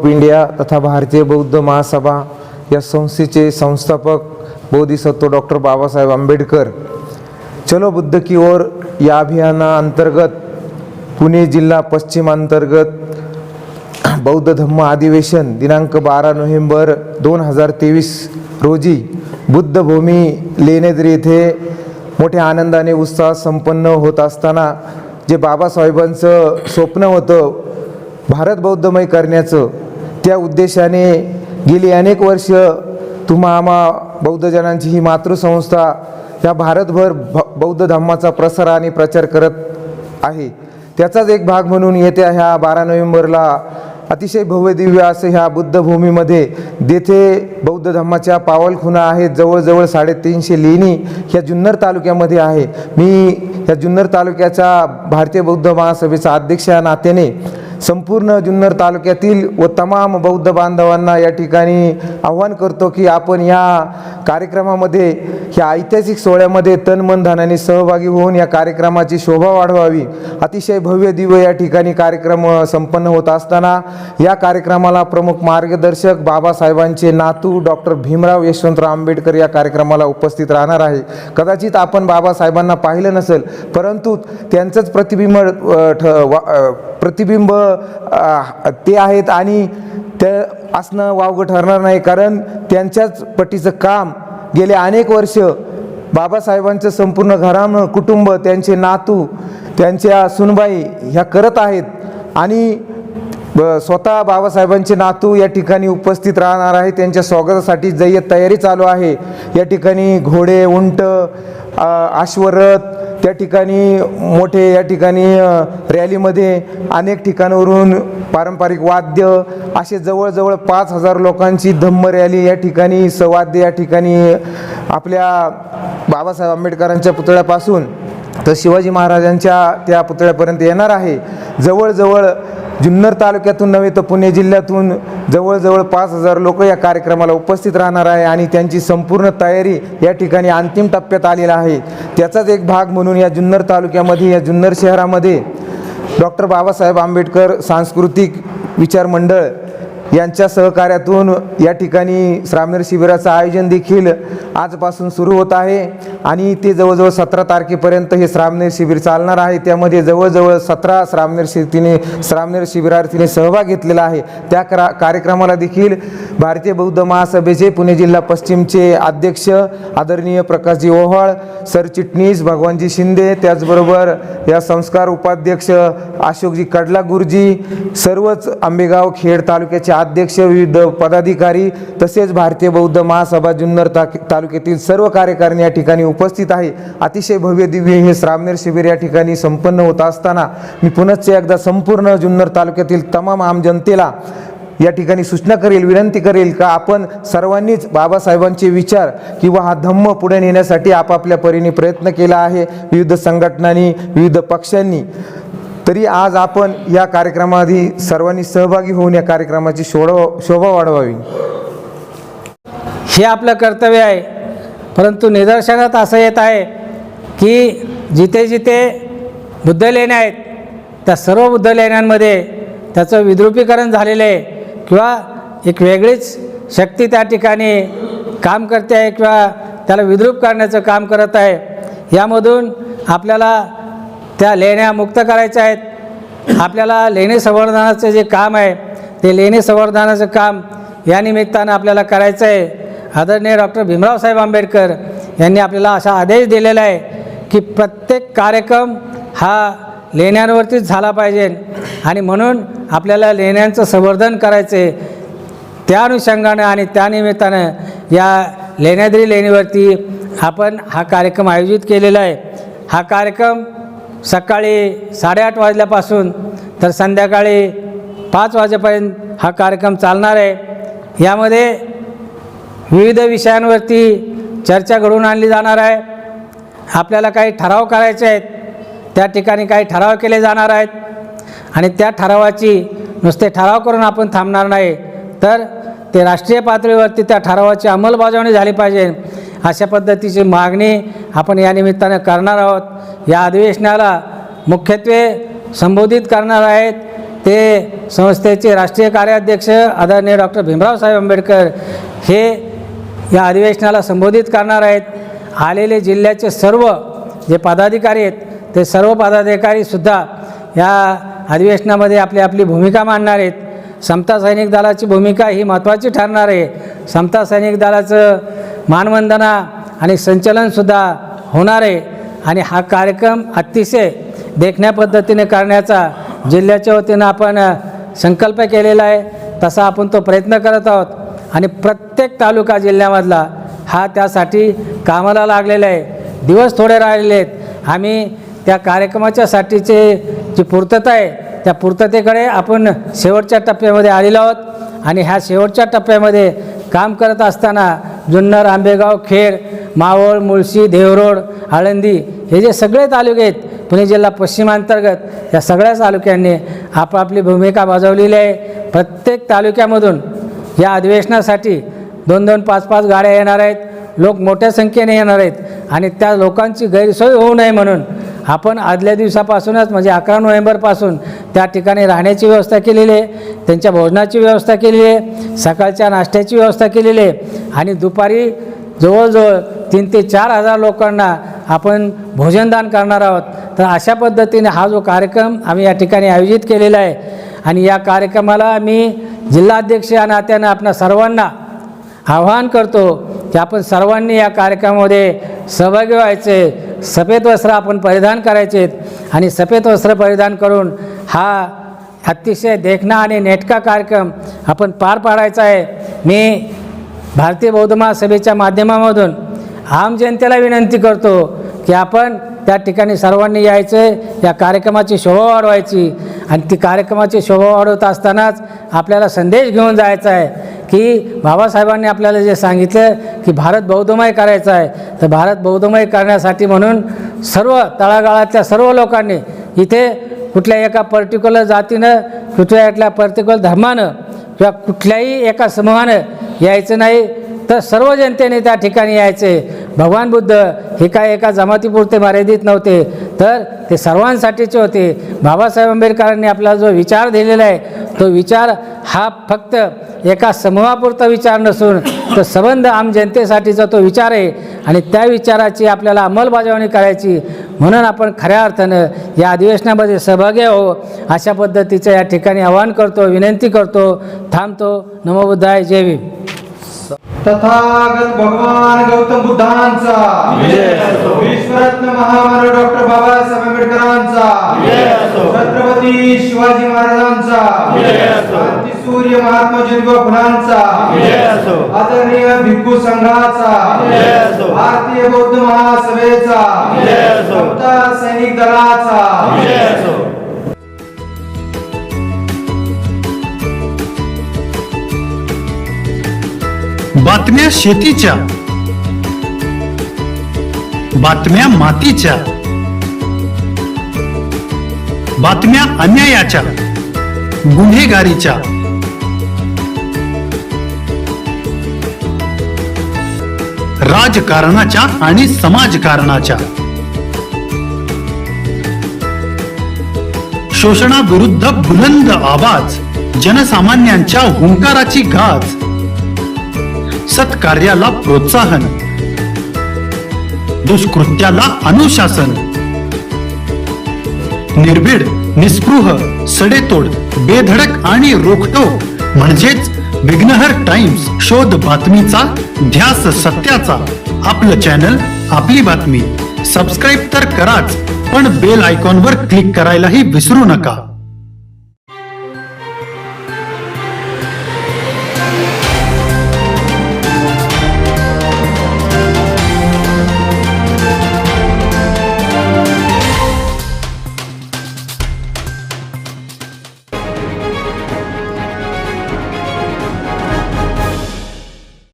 India तथा भारतीय बौद्ध महासभा या संस्थेचे संस्थापक बोधिसत्व डॉक्टर बाबासाहेब आंबेडकर चलो बुद्ध की ओर या अभियानाअंतर्गत पुणे जिल्हा पश्चिम अंतर्गत बौद्ध धम्म अधिवेशन दिनांक 12 नोव्हेंबर 2023 रोजी बुद्धभूमी लेण्याद्री येथे मोठ्या आनंदाने उत्साहात संपन्न होत असताना जे बाबासाहेबांचं स्वप्न होतं भारत बौद्धमय करण्याचं, त्या उद्देशाने गेली अनेक वर्ष तुम्हा आम्हा बौद्धजनांची ही मातृसंस्था या भारतभर बौद्ध धम्माचा प्रसार आणि प्रचार करत आहे. त्याचाच एक भाग म्हणून येत्या ह्या 12 नोव्हेंबरला अतिशय भव्य दिव्य असं ह्या बुद्धभूमीमध्ये जेथे बौद्ध धम्माच्या पावलखुणा आहेत, जवळजवळ 350 लेणी ह्या जुन्नर तालुक्यामध्ये आहे. मी ह्या जुन्नर तालुक्याचा भारतीय बौद्ध महासभेचा अध्यक्ष या नात्याने संपूर्ण जुन्नर तालुक्यातील व तमाम बौद्ध बांधवांना या ठिकाणी आव्हान करतो की आपण या कार्यक्रमामध्ये, ह्या ऐतिहासिक सोहळ्यामध्ये तन मन धनाने सहभागी होऊन या कार्यक्रमाची शोभा वाढवावी. अतिशय भव्य दिव्य या ठिकाणी कार्यक्रम संपन्न होत असताना या कार्यक्रमाला प्रमुख मार्गदर्शक बाबासाहेबांचे नातू डॉक्टर भीमराव यशवंतराव आंबेडकर या कार्यक्रमाला उपस्थित राहणार आहे. कदाचित आपण बाबासाहेबांना पाहिलं नसेल, परंतु त्यांचंच प्रतिबिंब ते आहेत आणि ते असणं वावगं ठरणार नाही, कारण त्यांच्याच पटीचं काम गेले अनेक वर्ष बाबासाहेबांचं संपूर्ण घराणं, कुटुंब, त्यांचे नातू, त्यांच्या सुनबाई ह्या करत आहेत आणि स्वतः बाबासाहेबांचे नातू या ठिकाणी उपस्थित राहणार आहे. त्यांच्या स्वागतासाठी जय्यत तयारी चालू आहे. या ठिकाणी घोडे, उंट, अश्वरथ, त्या ठिकाणी मोठे, या ठिकाणी रॅलीमध्ये अनेक ठिकाणावरून पारंपरिक वाद्य, असे जवळजवळ 5000 लोकांची धम्म रॅली या ठिकाणी, सवाद्य या ठिकाणी आपल्या बाबासाहेब आंबेडकरांच्या पुतळ्यापासून तर शिवाजी महाराजांच्या त्या पुतळ्यापर्यंत येणार आहे. जवळजवळ जुन्नर तालुक्यातून नव्हे तर पुणे जिल्ह्यातून जवळजवळ 5000 लोक या कार्यक्रमाला उपस्थित राहणार आहे आणि त्यांची संपूर्ण तयारी या ठिकाणी अंतिम टप्प्यात आलेला आहे. त्याचाच एक भाग म्हणून या जुन्नर तालुक्यामध्ये, या जुन्नर शहरामध्ये डॉक्टर बाबासाहेब आंबेडकर सांस्कृतिक विचार मंडळ यांच्या सहकार्यातून या ठिकाणी श्रामणेर शिबिराचं आयोजन देखील आजपासून सुरू होत आहे आणि ते जवळजवळ 17 तारखेपर्यंत हे श्रामणेर शिबिर चालणार आहे. त्यामध्ये जवळजवळ 17 श्रामणेर शिबिरार्थीने सहभाग घेतलेला आहे. त्या कार्यक्रमाला देखील भारतीय बौद्ध महासभेचे पुणे जिल्हा पश्चिमचे अध्यक्ष आदरणीय प्रकाशजी ओव्हाळ, सरचिटणीस भगवानजी शिंदे, त्याचबरोबर या संस्कार उपाध्यक्ष अशोकजी कडला गुरुजी, सर्वच आंबेगाव खेड तालुक्याचे अध्यक्ष, विविध पदाधिकारी तसेच भारतीय बौद्ध महासभा जुन्नर तालुक्यातील सर्व कार्यकारिणी या ठिकाणी उपस्थित आहे. अतिशय भव्य दिव्य हे श्रामणेर शिबिर या ठिकाणी संपन्न होत असताना मी पुनश्च एकदा संपूर्ण जुन्नर तालुक्यातील तमाम आम जनतेला या ठिकाणी सूचना करेल, विनंती करेल का आपण सर्वांनीच बाबासाहेबांचे विचार किंवा हा धम्म पुढे नेण्यासाठी आपापल्या परीने प्रयत्न केला आहे. विविध संघटनांनी, विविध पक्षांनी. तरी आज आपण या कार्यक्रमामध्ये सर्वांनी सहभागी होऊन या कार्यक्रमाची शोभा वाढवावी हे आपलं कर्तव्य आहे. परंतु निदर्शनात असं येत आहे की जिथे जिथे बुद्ध लेण्या आहेत त्या सर्व बुद्ध लेण्यांमध्ये त्याचं विद्रुपीकरण झालेलं आहे किंवा एक वेगळीच शक्ती त्या ठिकाणी काम करते आहे किंवा त्याला विद्रूप करण्याचं काम करत आहे. यामधून आपल्याला त्या लेण्या मुक्त करायच्या आहेत. आपल्याला लेणी संवर्धनाचं जे काम आहे ते लेणी संवर्धनाचं काम या निमित्तानं आपल्याला करायचं आहे. आदरणीय डॉक्टर भीमराव साहेब आंबेडकर यांनी आपल्याला असा आदेश दिलेला आहे की प्रत्येक कार्यक्रम हा लेण्यांवरतीच झाला पाहिजे आणि म्हणून आपल्याला लेण्यांचं संवर्धन करायचं आहे. त्या अनुषंगानं आणि त्या निमित्तानं या लेण्याद्री लेणीवरती आपण हा कार्यक्रम आयोजित केलेला आहे. हा कार्यक्रम सकाळी 8:30 वाजल्यापासून तर संध्याकाळी 5 वाजेपर्यंत हा कार्यक्रम चालणार आहे. यामध्ये विविध विषयांवरती चर्चा घडवून आणली जाणार आहे. आपल्याला काही ठराव करायचे आहेत, त्या ठिकाणी काही ठराव केले जाणार आहेत आणि त्या ठरावाची नुसते ठराव करून आपण थांबणार नाही, तर ते राष्ट्रीय पातळीवरती त्या ठरावाची अंमलबजावणी झाली पाहिजे. अशा पद्धतीची मागणी आपण या निमित्तानं करणार आहोत. या अधिवेशनाला मुख्यत्वे संबोधित करणार आहेत ते संस्थेचे राष्ट्रीय कार्याध्यक्ष आदरणीय डॉक्टर भीमराव साहेब आंबेडकर हे या अधिवेशनाला संबोधित करणार आहेत. आलेले जिल्ह्याचे सर्व जे पदाधिकारी आहेत ते सर्व पदाधिकारीसुद्धा या अधिवेशनामध्ये आपली भूमिका मांडणार आहेत. समता सैनिक दलाची भूमिका ही महत्त्वाची ठरणार आहे. समता सैनिक दलाचं मानवंदना आणि संचलनसुद्धा होणार आहे आणि हा कार्यक्रम अतिशय देखण्या पद्धतीने करण्याचा जिल्ह्याच्या वतीनं आपण संकल्प केलेला आहे. तसा आपण तो प्रयत्न करत आहोत आणि प्रत्येक तालुका जिल्ह्यामधला हा त्यासाठी कामाला लागलेला आहे. दिवस थोडे राहिलेले आहेत. आम्ही त्या कार्यक्रमाच्या साठीचे जी पूर्तता आहे त्या पूर्ततेकडे आपण शेवटच्या टप्प्यामध्ये आलेलो आहोत आणि ह्या शेवटच्या टप्प्यामध्ये काम करत असताना जुन्नर, आंबेगाव, खेड, मावळ, मुळशी, देवरोड, आळंदी हे जे सगळे तालुके आहेत पुणे जिल्हा पश्चिमांतर्गत या सगळ्या तालुक्यांनी आपापली भूमिका बजावलेली आहे. प्रत्येक तालुक्यामधून या अधिवेशनासाठी 2-2, 5-5 गाड्या येणार आहेत. लोक मोठ्या संख्येने येणार आहेत आणि त्या लोकांची गैरसोय होऊ नये म्हणून आपण आदल्या दिवसापासूनच म्हणजे 11 नोव्हेंबरपासून त्या ठिकाणी राहण्याची व्यवस्था केलेली आहे, त्यांच्या भोजनाची व्यवस्था केलेली आहे, सकाळच्या नाश्त्याची व्यवस्था केलेली आहे आणि दुपारी जवळजवळ 3,000 ते 4,000 लोकांना आपण भोजनदान करणार आहोत. तर अशा पद्धतीने हा जो कार्यक्रम आम्ही या ठिकाणी आयोजित केलेला आहे आणि या कार्यक्रमाला मी जिल्हाध्यक्ष या नात्यानं आपणा सर्वांना आवाहन करतो की आपण सर्वांनी या कार्यक्रमामध्ये सहभागी व्हायचे. सफेद वस्त्र आपण परिधान करायचे आणि सफेद वस्त्र परिधान करून हा अतिशय देखणा आणि नेटका कार्यक्रम आपण पार पाडायचा आहे. मी भारतीय बौद्ध महासभेच्या माध्यमामधून आम जनतेला विनंती करतो की आपण त्या ठिकाणी सर्वांनी यायचं, या कार्यक्रमाची शोभा वाढवायची आणि ती कार्यक्रमाची शोभा वाढवत असतानाच आपल्याला संदेश घेऊन जायचा आहे की बाबासाहेबांनी आपल्याला जे सांगितलं की भारत बौद्धमय करायचा आहे. तर भारत बौद्धमय करण्यासाठी म्हणून सर्व तळागाळातल्या सर्व लोकांनी इथे कुठल्या एका पर्टिक्युलर जातीनं, कुठल्या एका पर्टिक्युलर धर्मानं किंवा कुठल्याही एका समूहानं यायचं नाही, तर सर्व जनतेने त्या ठिकाणी यायचे. भगवान बुद्ध हे काय एका जमातीपुरते मर्यादित नव्हते, तर ते सर्वांसाठीचे होते. बाबासाहेब आंबेडकरांनी आपल्याला जो विचार दिलेला आहे तो विचार हा फक्त एका समूहापुरता विचार नसून तो संबंध आम जनतेसाठीचा तो विचार आहे आणि त्या विचाराची आपल्याला अंमलबजावणी करायची. म्हणून आपण खऱ्या अर्थानं या अधिवेशनामध्ये सहभागी हो अशा पद्धतीचं या ठिकाणी आवाहन करतो, विनंती करतो. थांबतो. नमो बुद्धाय. जय भीम. तथागत भगवान गौतम बुद्धांचा, विश्वरत्न महामानव डॉक्टर बाबासाहेब आंबेडकरांचा, छत्रपती शिवाजी महाराजांचा, क्रांतीसूर्य महात्मा ज्योतिबा फुलांचा, आदरणीय भिक्खू संघाचा, भारतीय बौद्ध महासभेचा, समता सैनिक दलाचा. बातम्या शेतीच्या, बातम्या मातीच्या, बातम्या अन्यायाच्या, गुन्हेगारीच्या, राजकारणाच्या आणि समाजकारणाच्या, शोषणाविरुद्ध बुलंद आवाज, जनसामान्यांच्या हुंकाराची गाज, सत्कार्याला प्रोत्साहन, दुष्कृत्याला अनुशासन, निर्भीड, निस्पृह, सडेतोड, बेधडक आणि रोखटोक म्हणजेच विघ्नहर टाइम्स. शोध बातमीचा, ध्यास सत्याचा. आपलं चॅनल, आपली बातमी. सबस्क्राईब तर कराच, पण बेल आयकॉनवर क्लिक करायलाही विसरू नका.